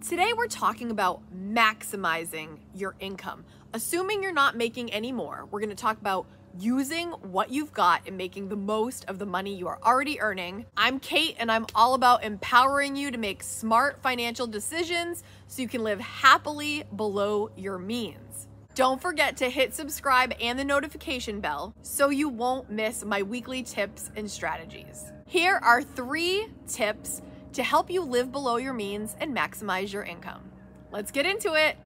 Today we're talking about maximizing your income. Assuming you're not making any more, we're gonna talk about using what you've got and making the most of the money you are already earning. I'm Kate and I'm all about empowering you to make smart financial decisions so you can live happily below your means. Don't forget to hit subscribe and the notification bell so you won't miss my weekly tips and strategies. Here are 3 tips to help you live below your means and maximize your income. Let's get into it.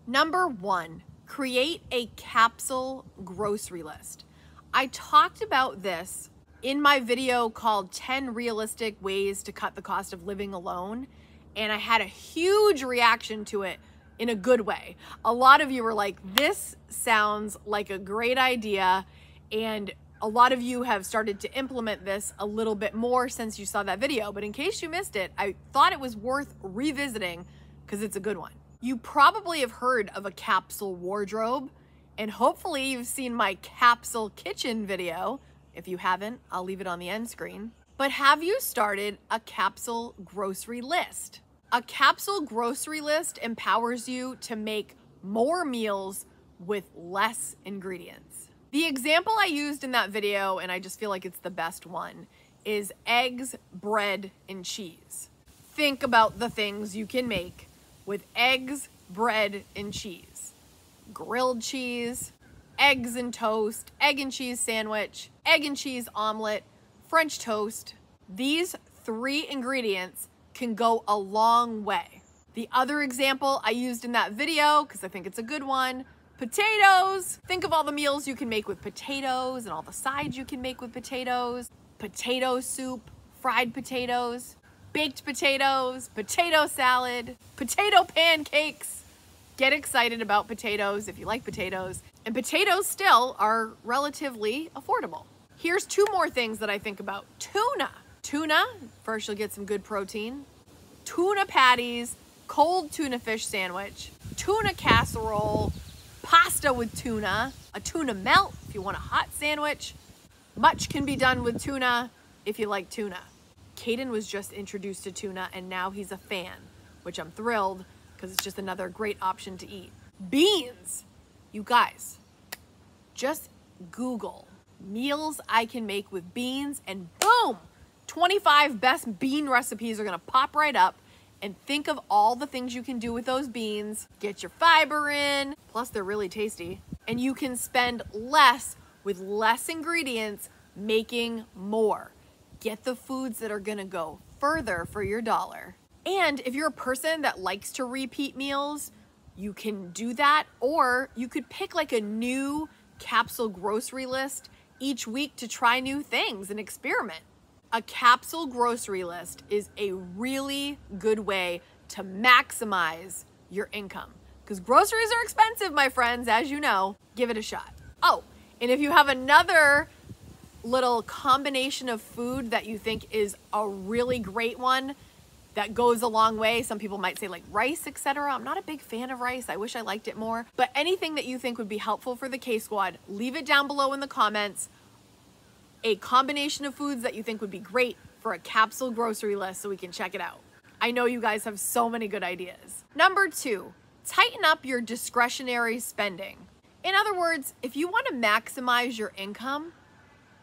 Number 1, create a capsule grocery list. I talked about this in my video called 10 Realistic Ways to Cut the Cost of Living Alone, and I had a huge reaction to it in a good way. A lot of you were like, this sounds like a great idea, and a lot of you have started to implement this a little bit more since you saw that video. But in case you missed it, I thought it was worth revisiting because it's a good one. You probably have heard of a capsule wardrobe, and hopefully you've seen my capsule kitchen video. If you haven't, I'll leave it on the end screen. But have you started a capsule grocery list? A capsule grocery list empowers you to make more meals with less ingredients. The example I used in that video, and I just feel like it's the best one, is eggs, bread, and cheese. Think about the things you can make with eggs, bread, and cheese. Grilled cheese, eggs and toast, egg and cheese sandwich, egg and cheese omelet, French toast. These 3 ingredients can go a long way. The other example I used in that video, because I think it's a good one, potatoes. Think of all the meals you can make with potatoes and all the sides you can make with potatoes. Potato soup, fried potatoes, baked potatoes, potato salad, potato pancakes. Get excited about potatoes if you like potatoes. And potatoes still are relatively affordable. Here's 2 more things that I think about. Tuna. Tuna, first you'll get some good protein. Tuna patties, cold tuna fish sandwich, tuna casserole, pasta with tuna, a tuna melt if you want a hot sandwich. Much can be done with tuna if you like tuna. Kaden was just introduced to tuna and now he's a fan, which I'm thrilled because it's just another great option to eat. Beans. You guys, just Google meals I can make with beans and boom, 25 best bean recipes are gonna pop right up. And think of all the things you can do with those beans. Get your fiber in, plus they're really tasty. And you can spend less with less ingredients, making more. Get the foods that are gonna go further for your dollar. And if you're a person that likes to repeat meals, you can do that, or you could pick like a new capsule grocery list each week to try new things and experiment. A capsule grocery list is a really good way to maximize your income because groceries are expensive, my friends, as you know. Give it a shot. Oh, and if you have another little combination of food that you think is a really great one that goes a long way, some people might say like rice, etc. I'm not a big fan of rice. I wish I liked it more. But anything that you think would be helpful for the K-Squad, leave it down below in the comments. A combination of foods that you think would be great for a capsule grocery list so we can check it out. I know you guys have so many good ideas. Number 2, tighten up your discretionary spending. In other words, if you want to maximize your income,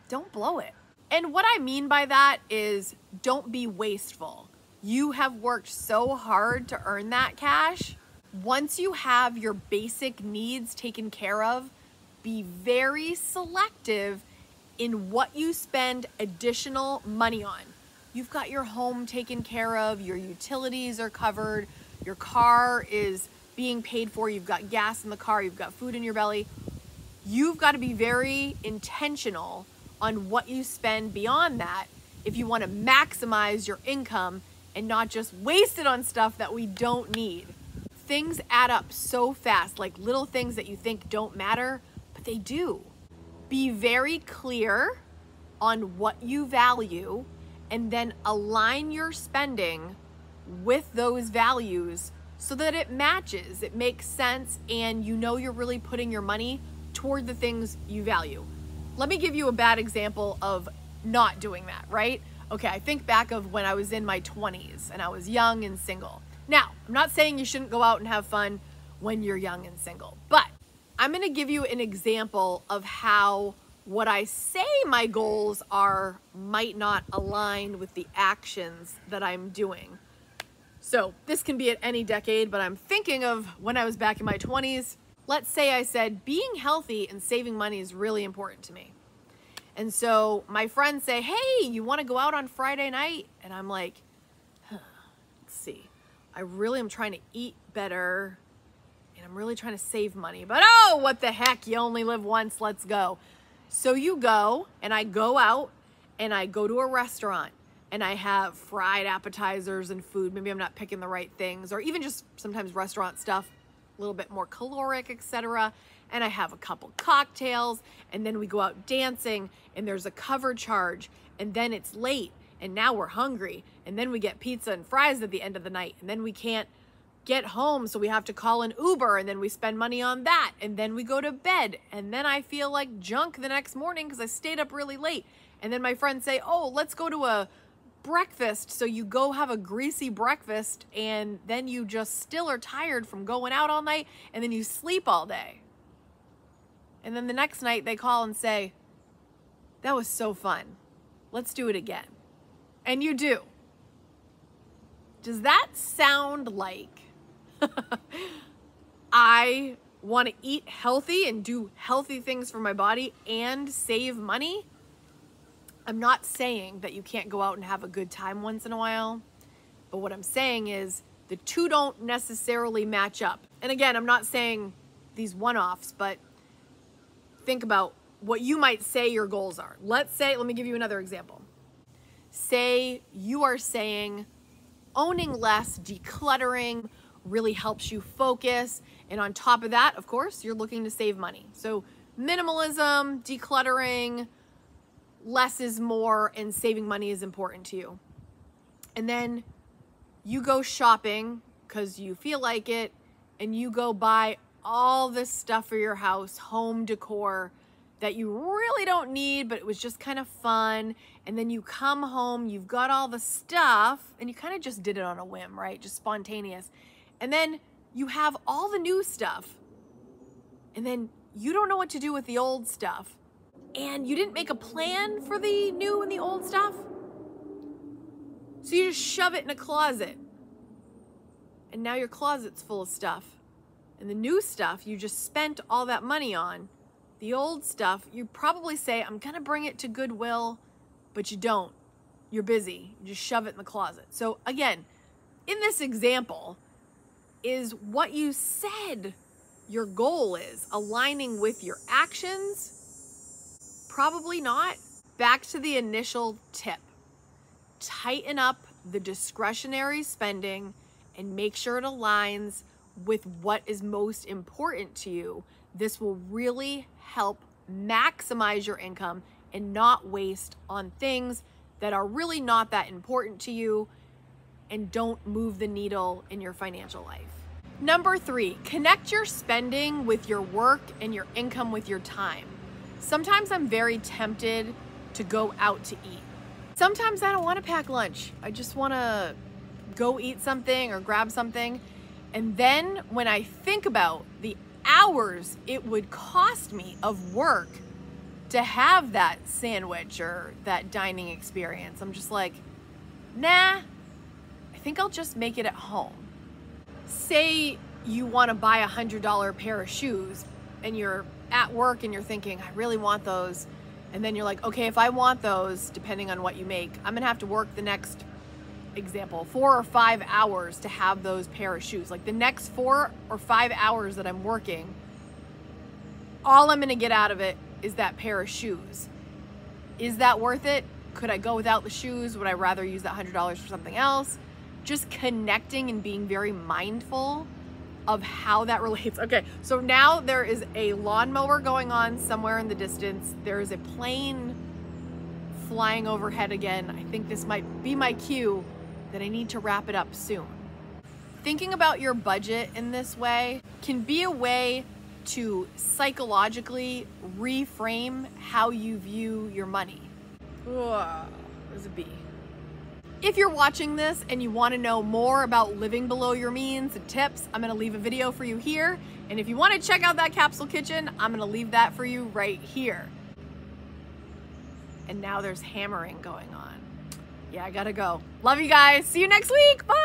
don't blow it. And what I mean by that is don't be wasteful. You have worked so hard to earn that cash. Once you have your basic needs taken care of, be very selective in what you spend additional money on. You've got your home taken care of, your utilities are covered, your car is being paid for, you've got gas in the car, you've got food in your belly. You've got to be very intentional on what you spend beyond that if you want to maximize your income and not just waste it on stuff that we don't need. Things add up so fast, like little things that you think don't matter, but they do. Be very clear on what you value and then align your spending with those values so that it matches, it makes sense, and you know you're really putting your money toward the things you value. Let me give you a bad example of not doing that, right? Okay, I think back of when I was in my 20s and I was young and single. Now, I'm not saying you shouldn't go out and have fun when you're young and single, but I'm gonna give you an example of how what I say my goals are might not align with the actions that I'm doing. So this can be at any decade, but I'm thinking of when I was back in my 20s. Let's say I said being healthy and saving money is really important to me. And so my friends say, hey, you want to go out on Friday night? And I'm like, let's see. I really am trying to eat better and I'm really trying to save money. But oh, what the heck? You only live once. Let's go. So you go, and I go out and I go to a restaurant and I have fried appetizers and food. Maybe I'm not picking the right things, or even just sometimes restaurant stuff, a little bit more caloric, etc. And I have a couple cocktails, and then we go out dancing, and there's a cover charge, and then it's late, and now we're hungry, and then we get pizza and fries at the end of the night, and then we can't get home, so we have to call an Uber, and then we spend money on that, and then we go to bed, and then I feel like junk the next morning because I stayed up really late. And then my friends say, oh, let's go to a breakfast. So you go have a greasy breakfast, and then you just still are tired from going out all night, and then you sleep all day. And then the next night they call and say, that was so fun. Let's do it again. And you do. Does that sound like I want to eat healthy and do healthy things for my body and save money? I'm not saying that you can't go out and have a good time once in a while, but what I'm saying is the two don't necessarily match up. And again, I'm not saying these one-offs, but think about what you might say your goals are. Let me give you another example. Say you are saying owning less, decluttering really helps you focus. And on top of that, of course, you're looking to save money. So minimalism, decluttering, less is more, and saving money is important to you. And then you go shopping because you feel like it, and you go buy all this stuff for your house, home decor, that you really don't need, but it was just kind of fun. And then you come home, you've got all the stuff, and you kind of just did it on a whim, right? Just spontaneous. And then you have all the new stuff, and then you don't know what to do with the old stuff. And you didn't make a plan for the new and the old stuff. So you just shove it in a closet. And now your closet's full of stuff. And the new stuff you just spent all that money on. The old stuff, you probably say, I'm gonna bring it to Goodwill, but you don't. You're busy. You just shove it in the closet. So again, in this example, is what you said your goal is aligning with your actions? Probably not. Back to the initial tip. Tighten up the discretionary spending and make sure it aligns with what is most important to you. This will really help maximize your income and not waste on things that are really not that important to you and don't move the needle in your financial life. Number 3, connect your spending with your work and your income with your time. Sometimes I'm very tempted to go out to eat. Sometimes I don't want to pack lunch. I just want to go eat something or grab something. And then when I think about the hours it would cost me of work to have that sandwich or that dining experience, I'm just like, nah, I think I'll just make it at home. Say you want to buy $100 pair of shoes and you're at work and you're thinking, I really want those. And then you're like, okay, if I want those, depending on what you make, I'm gonna have to work the next, example, 4 or 5 hours to have those pair of shoes. Like the next 4 or 5 hours that I'm working, all I'm gonna get out of it is that pair of shoes. Is that worth it? Could I go without the shoes? Would I rather use that $100 for something else? Just connecting and being very mindful of how that relates. Okay, so now there is a lawnmower going on somewhere in the distance. There is a plane flying overhead again. I think this might be my cue that I need to wrap it up soon. Thinking about your budget in this way can be a way to psychologically reframe how you view your money. Whoa, there's a bee. If you're watching this and you want to know more about living below your means and tips, I'm going to leave a video for you here. And if you want to check out that capsule kitchen, I'm going to leave that for you right here. And now there's hammering going on. Yeah, I gotta go. Love you guys. See you next week. Bye.